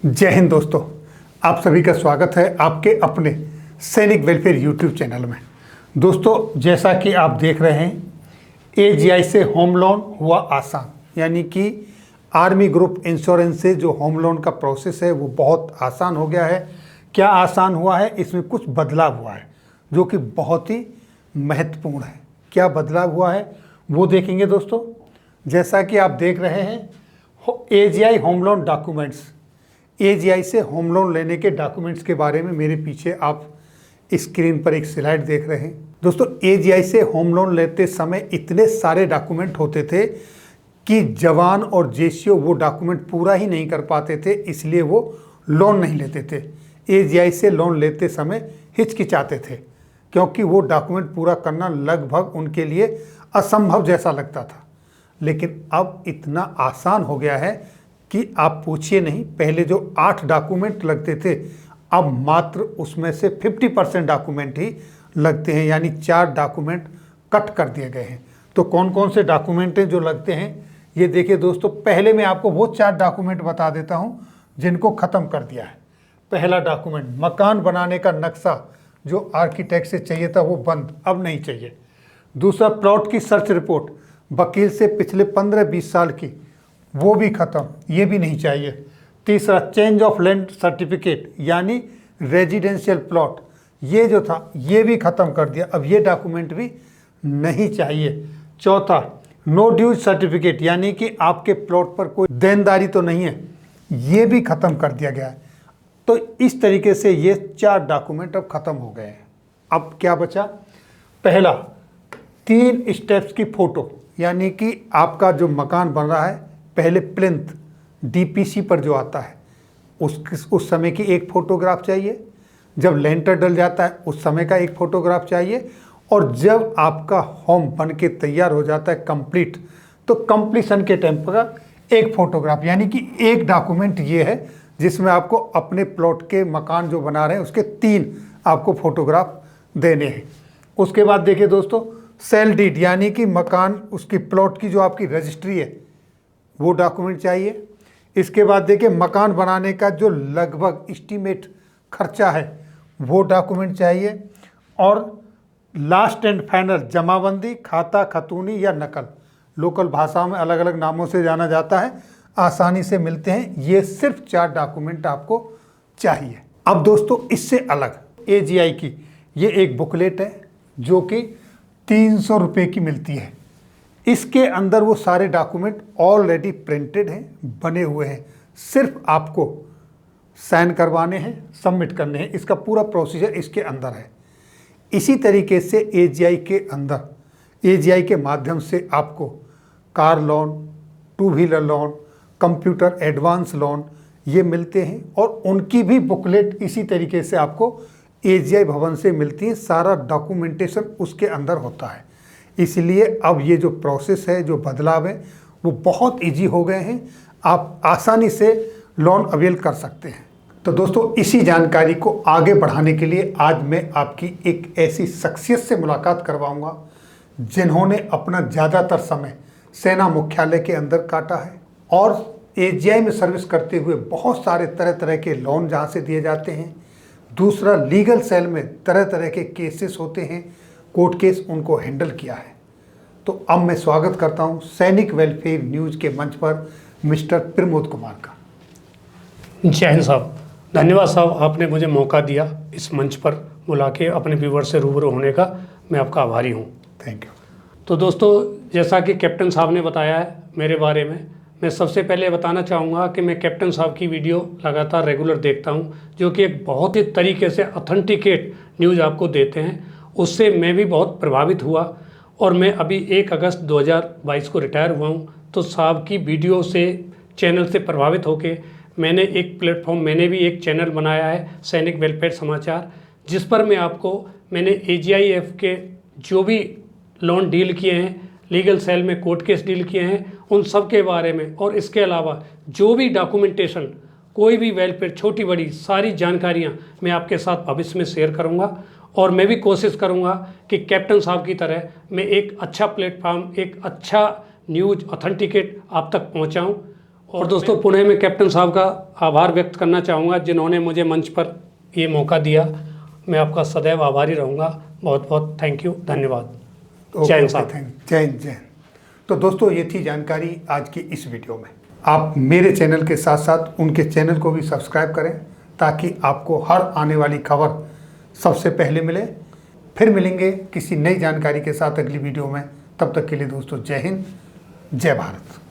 जय हिंद दोस्तों, आप सभी का स्वागत है आपके अपने सैनिक वेलफेयर यूट्यूब चैनल में। दोस्तों, जैसा कि आप देख रहे हैं, एजीआई से होम लोन हुआ आसान, यानी कि आर्मी ग्रुप इंश्योरेंस से जो होम लोन का प्रोसेस है वो बहुत आसान हो गया है। क्या आसान हुआ है? इसमें कुछ बदलाव हुआ है जो कि बहुत ही महत्वपूर्ण है। क्या बदलाव हुआ है वो देखेंगे दोस्तों। जैसा कि आप देख रहे हैं, AGI home loan documents, AGI से होम लोन लेने के डॉक्यूमेंट्स के बारे में मेरे पीछे आप स्क्रीन पर एक स्लाइड देख रहे हैं। दोस्तों, एजीआई से होम लोन लेते समय इतने सारे डॉक्यूमेंट होते थे कि जवान और जेसीओ वो डॉक्यूमेंट पूरा ही नहीं कर पाते थे, इसलिए वो लोन नहीं लेते थे। एजीआई से लोन लेते समय हिचकिचाते थे क्योंकि वो डॉक्यूमेंट पूरा करना लगभग उनके लिए असंभव जैसा लगता था। लेकिन अब इतना आसान हो गया है कि आप पूछिए नहीं। पहले जो 8 डॉक्यूमेंट लगते थे, अब मात्र उसमें से 50% डॉक्यूमेंट ही लगते हैं, यानी 4 डॉक्यूमेंट कट कर दिए गए हैं। तो कौन कौन से डॉक्यूमेंट हैं जो लगते हैं, ये देखिए दोस्तों। पहले मैं आपको वो 4 डॉक्यूमेंट बता देता हूं जिनको ख़त्म कर दिया है। पहला डॉक्यूमेंट, मकान बनाने का नक्शा जो आर्किटेक्ट से चाहिए था वो बंद, अब नहीं चाहिए। दूसरा, प्लॉट की सर्च रिपोर्ट वकील से पिछले 15-20 साल की, वो भी ख़त्म, ये भी नहीं चाहिए। तीसरा, चेंज ऑफ लैंड सर्टिफिकेट यानी रेजिडेंशियल प्लॉट, ये जो था ये भी ख़त्म कर दिया, अब ये डॉक्यूमेंट भी नहीं चाहिए। चौथा, नो ड्यूज सर्टिफिकेट यानी कि आपके प्लॉट पर कोई देनदारी तो नहीं है, ये भी ख़त्म कर दिया गया है। तो इस तरीके से ये 4 डॉक्यूमेंट अब ख़त्म हो गए हैं। अब क्या बचा? पहला, 3 स्टेप्स की फ़ोटो, यानी कि आपका जो मकान बन रहा है, पहले प्लिंथ डीपीसी पर जो आता है उस समय की एक फ़ोटोग्राफ चाहिए, जब लेंटर डल जाता है उस समय का एक फ़ोटोग्राफ चाहिए, और जब आपका होम बन के तैयार हो जाता है कंप्लीट, तो कंप्लीशन के टाइम पर एक फ़ोटोग्राफ, यानी कि एक डॉक्यूमेंट ये है जिसमें आपको अपने प्लॉट के मकान जो बना रहे हैं उसके 3 आपको फ़ोटोग्राफ देने हैं। उसके बाद देखिए दोस्तों, सेल डीड यानी कि मकान, उसकी प्लॉट की जो आपकी रजिस्ट्री है वो डॉक्यूमेंट चाहिए। इसके बाद देखिए, मकान बनाने का जो लगभग एस्टीमेट खर्चा है वो डॉक्यूमेंट चाहिए। और लास्ट एंड फाइनल, जमाबंदी, खाता खतूनी या नकल, लोकल भाषाओं में अलग अलग नामों से जाना जाता है, आसानी से मिलते हैं। ये सिर्फ 4 डॉक्यूमेंट आपको चाहिए। अब दोस्तों, इससे अलग एजीआई की ये एक बुकलेट है जो कि 300 रुपये की मिलती है। इसके अंदर वो सारे डॉक्यूमेंट ऑलरेडी प्रिंटेड हैं, बने हुए हैं, सिर्फ आपको साइन करवाने हैं, सबमिट करने हैं। इसका पूरा प्रोसीजर इसके अंदर है। इसी तरीके से एजीआई के अंदर, एजीआई के माध्यम से आपको car loan, 2 wheeler loan, computer advance loan ये मिलते हैं, और उनकी भी बुकलेट इसी तरीके से आपको एजीआई भवन से मिलती है। सारा डॉक्यूमेंटेशन उसके अंदर होता है। इसलिए अब ये जो प्रोसेस है, जो बदलाव है, वो बहुत इजी हो गए हैं। आप आसानी से लोन अवेल कर सकते हैं। तो दोस्तों, इसी जानकारी को आगे बढ़ाने के लिए आज मैं आपकी एक ऐसी शख्सियत से मुलाकात करवाऊंगा जिन्होंने अपना ज़्यादातर समय सेना मुख्यालय के अंदर काटा है, और एजीआई में सर्विस करते हुए बहुत सारे तरह तरह के लोन जहाँ से दिए जाते हैं। दूसरा, लीगल सेल में तरह तरह के केसेस होते हैं, कोर्ट केस, उनको हैंडल किया है। तो अब मैं स्वागत करता हूं सैनिक वेलफेयर न्यूज़ के मंच पर मिस्टर प्रमोद कुमार का। जय हिंद साहब, धन्यवाद साहब, आपने मुझे मौका दिया इस मंच पर बुला के अपने व्यूवर से रूबरू होने का। मैं आपका आभारी हूं। Thank you. तो दोस्तों, जैसा कि कैप्टन साहब ने बताया है मेरे बारे में, मैं सबसे पहले बताना चाहूँगा कि मैं कैप्टन साहब की वीडियो लगातार रेगुलर देखता हूँ, जो कि एक बहुत ही तरीके से ऑथेंटिकेट न्यूज़ आपको देते हैं। उससे मैं भी बहुत प्रभावित हुआ, और मैं अभी 1 अगस्त 2022 को रिटायर हुआ हूँ। तो साहब की वीडियो से, चैनल से प्रभावित होकर मैंने एक प्लेटफॉर्म, मैंने भी एक चैनल बनाया है सैनिक वेलफेयर समाचार, जिस पर मैंने एजीआईएफ के जो भी लोन डील किए हैं, लीगल सेल में कोर्ट केस डील किए हैं, उन सब के बारे में, और इसके अलावा जो भी डॉक्यूमेंटेशन, कोई भी वेलफेयर, छोटी बड़ी सारी जानकारियाँ मैं आपके साथ भविष्य में शेयर करूँगा। और मैं भी कोशिश करूंगा कि कैप्टन साहब की तरह मैं एक अच्छा प्लेटफॉर्म, एक अच्छा न्यूज़ ऑथेंटिकेट आप तक पहुंचाऊं। और दोस्तों पुनः मैं कैप्टन साहब का आभार व्यक्त करना चाहूँगा जिन्होंने मुझे मंच पर ये मौका दिया। मैं आपका सदैव आभारी रहूँगा। बहुत बहुत थैंक यू, धन्यवाद। जय हिंद साहब। जय हिंद, जय हिंद। तो दोस्तों ये थी जानकारी आज की इस वीडियो में। आप मेरे चैनल के साथ साथ उनके चैनल को भी सब्सक्राइब करें ताकि आपको हर आने वाली खबर सबसे पहले मिले। फिर मिलेंगे किसी नई जानकारी के साथ अगली वीडियो में। तब तक के लिए दोस्तों जय हिंद, जय भारत।